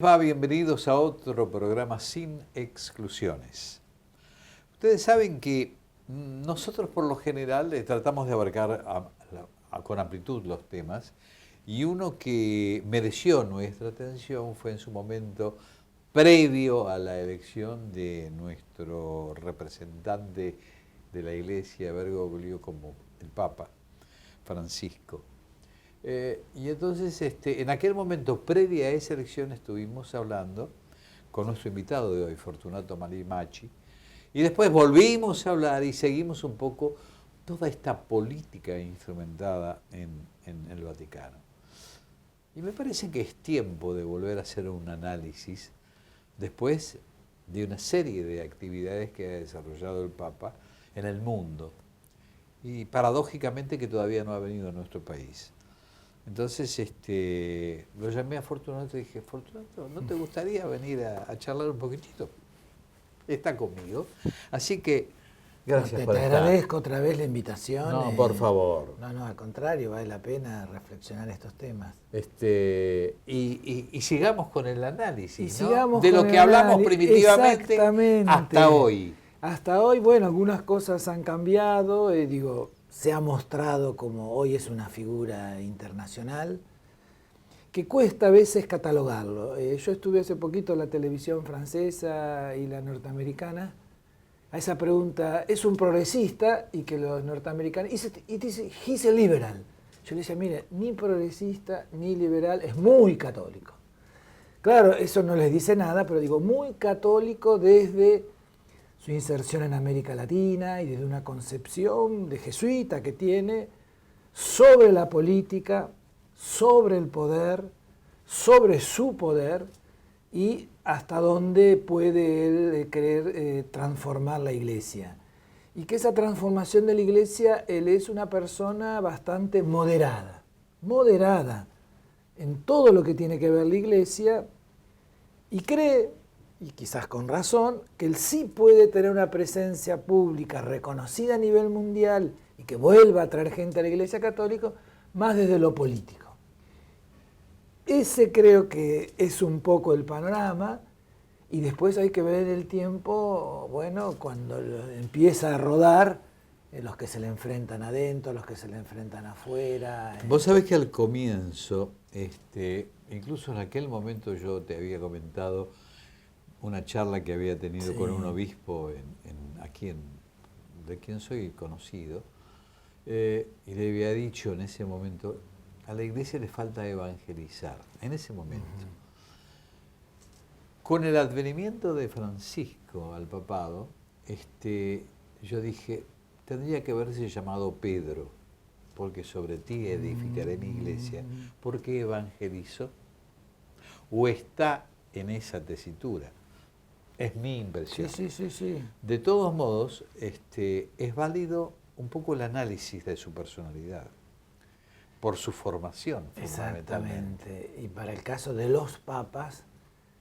Bienvenidos a otro programa sin exclusiones. Ustedes saben que nosotros por lo general tratamos de abarcar con amplitud los temas y uno que mereció nuestra atención fue en su momento previo a la elección de nuestro representante de la Iglesia Bergoglio como el Papa Francisco. Y entonces, en aquel momento, previa a esa elección, estuvimos hablando con nuestro invitado de hoy, Fortunato Marimacci, y después volvimos a hablar y seguimos un poco toda esta política instrumentada en el Vaticano. Y me parece que es tiempo de volver a hacer un análisis después de una serie de actividades que ha desarrollado el Papa en el mundo, y paradójicamente que todavía no ha venido a nuestro país. Entonces lo llamé a Fortunato y dije, Fortunato, ¿no te gustaría venir a charlar un poquitito? Está conmigo. Así que, gracias por estar. Te agradezco otra vez la invitación. No, por favor. No, al contrario, vale la pena reflexionar estos temas. Y sigamos con el análisis, y ¿no? De lo que hablamos primitivamente hasta hoy. Hasta hoy, bueno, algunas cosas han cambiado, se ha mostrado como hoy es una figura internacional, que cuesta a veces catalogarlo. Yo estuve hace poquito en la televisión francesa y la norteamericana, a esa pregunta, ¿es un progresista? Y que los norteamericanos, y dice, he's a liberal. Yo le decía, mire, ni progresista ni liberal, es muy católico. Claro, eso no les dice nada, pero digo, muy católico desde su inserción en América Latina y desde una concepción de jesuita que tiene sobre la política, sobre el poder, sobre su poder y hasta dónde puede él querer transformar la Iglesia. Y que esa transformación de la Iglesia, él es una persona bastante moderada en todo lo que tiene que ver la Iglesia y cree, y quizás con razón, que él sí puede tener una presencia pública reconocida a nivel mundial y que vuelva a traer gente a la Iglesia Católica, más desde lo político. Ese creo que es un poco el panorama, y después hay que ver el tiempo, bueno, cuando empieza a rodar, los que se le enfrentan adentro, los que se le enfrentan afuera. Vos sabés que al comienzo, incluso en aquel momento yo te había comentado una charla que había tenido con un obispo de quien soy conocido, y le había dicho en ese momento, a la Iglesia le falta evangelizar, en ese momento. Con el advenimiento de Francisco al papado, yo dije, tendría que haberse llamado Pedro, porque sobre ti edificaré mi iglesia, porque evangelizó, o está en esa tesitura. Es mi impresión. Sí. De todos modos, es válido un poco el análisis de su personalidad, por su formación, fundamentalmente. Exactamente. Y para el caso de los papas,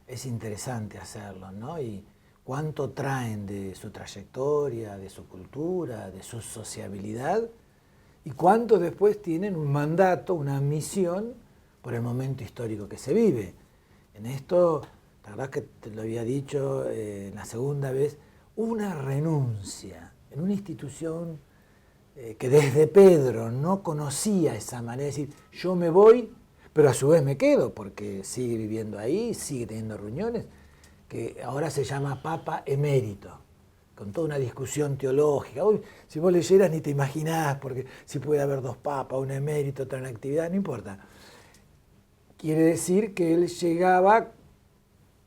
es interesante hacerlo, ¿no? Y cuánto traen de su trayectoria, de su cultura, de su sociabilidad, y cuánto después tienen un mandato, una misión por el momento histórico que se vive. En esto, la verdad que te lo había dicho la segunda vez, una renuncia en una institución que desde Pedro no conocía esa manera de decir, yo me voy, pero a su vez me quedo, porque sigue viviendo ahí, sigue teniendo reuniones, que ahora se llama Papa Emérito, con toda una discusión teológica. Uy, si vos leyeras ni te imaginás, porque si puede haber dos papas, un emérito, otra en actividad, no importa. Quiere decir que él llegaba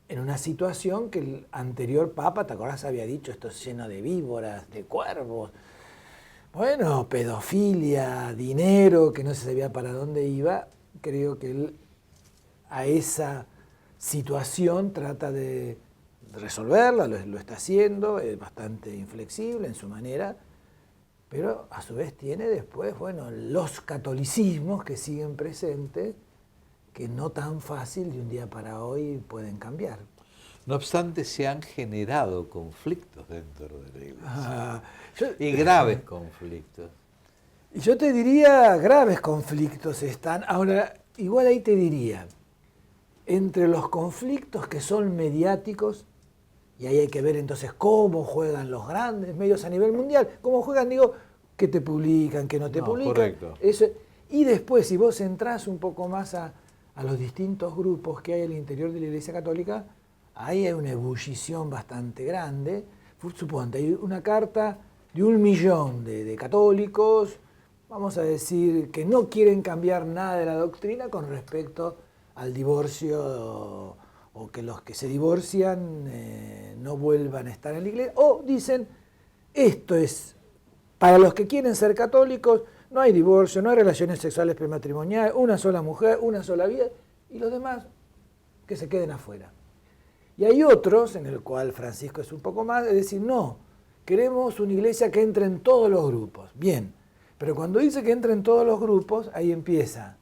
en una situación que el anterior papa, ¿te acordás? Había dicho, esto es lleno de víboras, de cuervos, bueno, pedofilia, dinero, que no se sabía para dónde iba. Creo que él a esa situación trata de resolverla, lo está haciendo, es bastante inflexible en su manera, pero a su vez tiene después, bueno, los catolicismos que siguen presentes, que no tan fácil de un día para hoy pueden cambiar. No obstante, se han generado conflictos dentro de la Iglesia, y graves conflictos. Yo te diría, graves conflictos están. Ahora, igual ahí te diría, entre los conflictos que son mediáticos, y ahí hay que ver entonces cómo juegan los grandes medios a nivel mundial, cómo juegan, digo, que te publican, que no te publican. Correcto. Eso, y después, si vos entrás un poco más a los distintos grupos que hay al interior de la Iglesia Católica, ahí hay una ebullición bastante grande. Suponte, hay una carta de 1 millón de católicos, vamos a decir, que no quieren cambiar nada de la doctrina con respecto al divorcio, o que los que se divorcian no vuelvan a estar en la iglesia, o dicen, esto es, para los que quieren ser católicos, no hay divorcio, no hay relaciones sexuales prematrimoniales, una sola mujer, una sola vida, y los demás que se queden afuera. Y hay otros, en el cual Francisco es un poco más, es decir, no, queremos una iglesia que entre en todos los grupos. Bien, pero cuando dice que entre en todos los grupos, ahí empieza.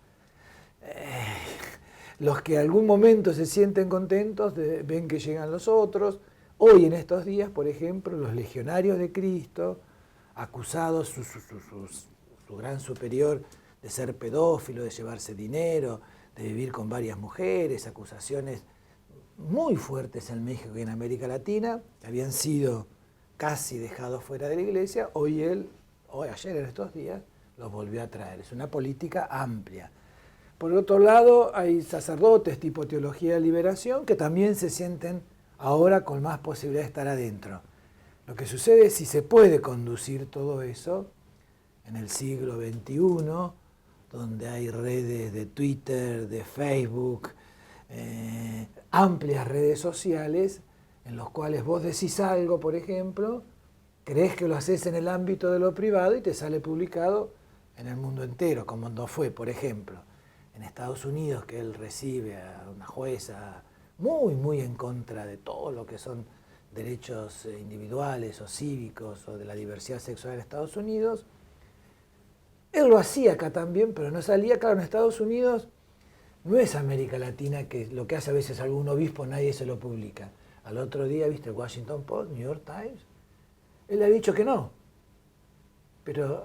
Los que algún momento se sienten contentos ven que llegan los otros. Hoy en estos días, por ejemplo, los legionarios de Cristo, acusados, su gran superior, de ser pedófilo, de llevarse dinero, de vivir con varias mujeres, acusaciones muy fuertes en México y en América Latina, que habían sido casi dejados fuera de la iglesia, ayer en estos días, los volvió a traer. Es una política amplia. Por otro lado, hay sacerdotes tipo Teología de Liberación que también se sienten ahora con más posibilidad de estar adentro. Lo que sucede es si se puede conducir todo eso en el siglo XXI, donde hay redes de Twitter, de Facebook, amplias redes sociales, en los cuales vos decís algo, por ejemplo, crees que lo haces en el ámbito de lo privado y te sale publicado en el mundo entero, como no fue, por ejemplo, en Estados Unidos, que él recibe a una jueza muy en contra de todo lo que son derechos individuales o cívicos o de la diversidad sexual en Estados Unidos. Él lo hacía acá también, pero no salía. Claro, en Estados Unidos no es América Latina, que lo que hace a veces algún obispo nadie se lo publica. Al otro día, viste, el Washington Post, New York Times, él ha dicho que no. Pero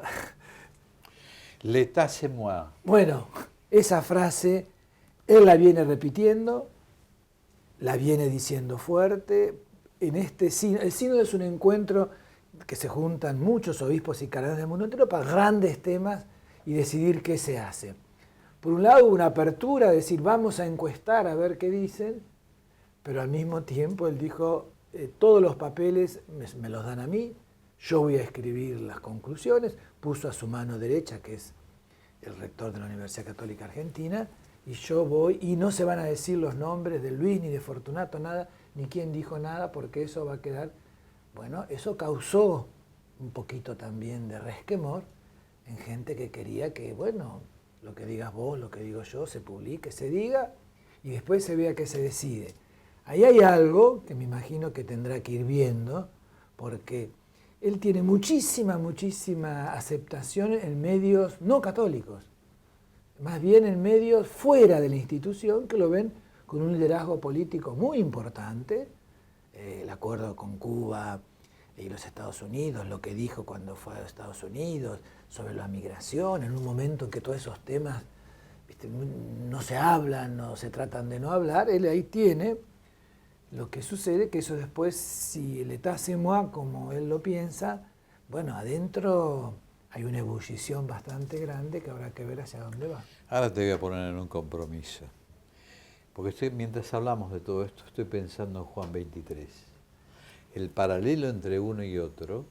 L'état c'est moi. bueno, esa frase él la viene repitiendo, la viene diciendo fuerte. En este sínodo, el sínodo es un encuentro que se juntan muchos obispos y cardenales del mundo entero para grandes temas y decidir qué se hace. Por un lado, una apertura, decir, vamos a encuestar a ver qué dicen, pero al mismo tiempo él dijo, todos los papeles me los dan a mí, yo voy a escribir las conclusiones, puso a su mano derecha, que es el rector de la Universidad Católica Argentina, y yo voy, y no se van a decir los nombres de Luis ni de Fortunato, nada, ni quién dijo nada, porque eso va a quedar. Bueno, eso causó un poquito también de resquemor en gente que quería que, bueno, lo que digas vos, lo que digo yo, se publique, se diga, y después se vea qué se decide. Ahí hay algo que me imagino que tendrá que ir viendo, porque él tiene muchísima aceptación en medios no católicos, más bien en medios fuera de la institución, que lo ven con un liderazgo político muy importante, el acuerdo con Cuba y los Estados Unidos, lo que dijo cuando fue a los Estados Unidos sobre la migración, en un momento en que todos esos temas, ¿viste?, no se hablan, no se tratan de no hablar, él ahí tiene. Lo que sucede que eso después, si el état c'est moi, como él lo piensa, bueno, adentro hay una ebullición bastante grande que habrá que ver hacia dónde va. Ahora te voy a poner en un compromiso, porque mientras hablamos de todo esto, estoy pensando en Juan 23. El paralelo entre uno y otro,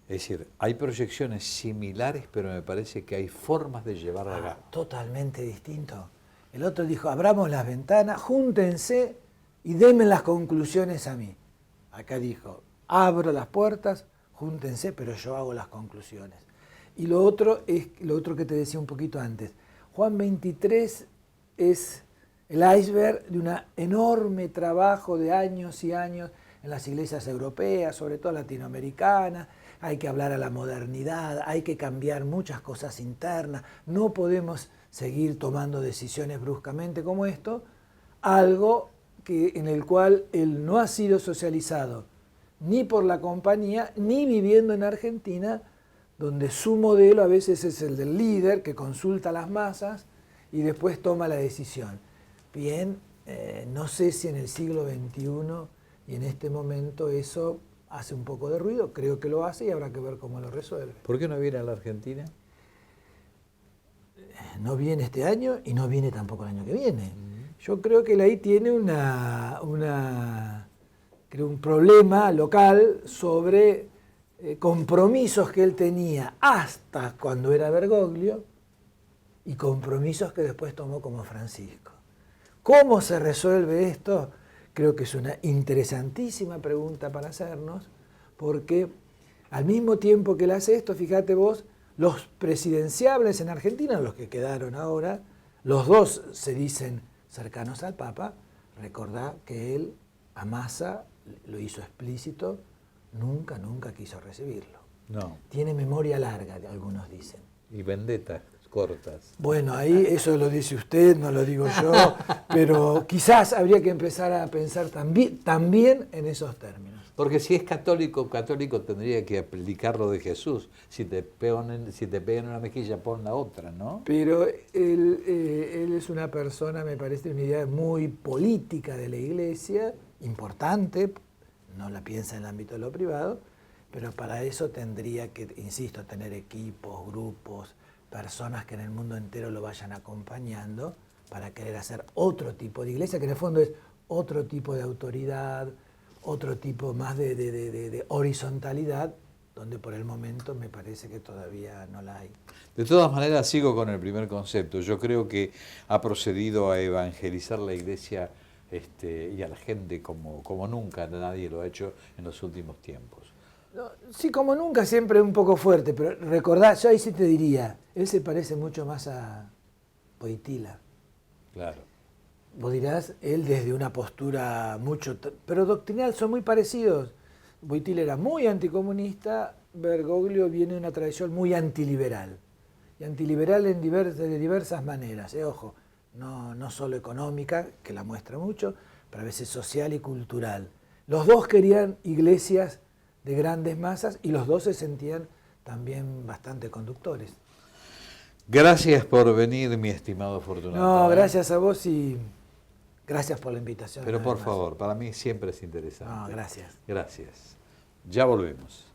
es decir, hay proyecciones similares, pero me parece que hay formas de llevar a cabo. Totalmente distinto. El otro dijo, abramos las ventanas, júntense y denme las conclusiones a mí. Acá dijo, abro las puertas, júntense, pero yo hago las conclusiones. Y lo otro es lo otro que te decía un poquito antes. Juan 23 es el iceberg de un enorme trabajo de años y años en las iglesias europeas, sobre todo latinoamericanas. Hay que hablar a la modernidad, hay que cambiar muchas cosas internas. No podemos seguir tomando decisiones bruscamente como esto, algo en el cual él no ha sido socializado ni por la compañía, ni viviendo en Argentina, donde su modelo a veces es el del líder que consulta a las masas y después toma la decisión. Bien, no sé si en el siglo XXI y en este momento eso hace un poco de ruido, creo que lo hace y habrá que ver cómo lo resuelve. ¿Por qué no viene a la Argentina? No viene este año y no viene tampoco el año que viene. Yo creo que él ahí tiene creo un problema local sobre compromisos que él tenía hasta cuando era Bergoglio y compromisos que después tomó como Francisco. ¿Cómo se resuelve esto? Creo que es una interesantísima pregunta para hacernos, porque al mismo tiempo que él hace esto, fíjate vos, los presidenciables en Argentina, los que quedaron ahora, los dos se dicen cercanos al Papa. Recordá que él a Massa lo hizo explícito, nunca quiso recibirlo. No. Tiene memoria larga, algunos dicen. Y vendetas cortas. Bueno, ahí eso lo dice usted, no lo digo yo, pero quizás habría que empezar a pensar también en esos términos. Porque si es católico tendría que aplicar lo de Jesús. Si te pegan en una mejilla, pon la otra, ¿no? Pero él es una persona, me parece, una idea muy política de la Iglesia, importante, no la piensa en el ámbito de lo privado, pero para eso tendría que, insisto, tener equipos, grupos, personas que en el mundo entero lo vayan acompañando para querer hacer otro tipo de iglesia, que en el fondo es otro tipo de autoridad, otro tipo más de horizontalidad, donde por el momento me parece que todavía no la hay. De todas maneras, sigo con el primer concepto. Yo creo que ha procedido a evangelizar la Iglesia y a la gente como nunca nadie lo ha hecho en los últimos tiempos. No, sí, como nunca, siempre un poco fuerte, pero recordá, yo ahí sí te diría, él se parece mucho más a Wojtyla. Claro. Vos dirás, él desde una postura pero doctrinal, son muy parecidos. Wojtyla era muy anticomunista, Bergoglio viene de una tradición muy antiliberal. Y antiliberal de diversas maneras, ojo, no solo económica, que la muestra mucho, pero a veces social y cultural. Los dos querían iglesias de grandes masas y los dos se sentían también bastante conductores. Gracias por venir, mi estimado Fortunato. No, gracias a vos y gracias por la invitación. Pero por favor, para mí siempre es interesante. No, gracias. Gracias. Ya volvemos.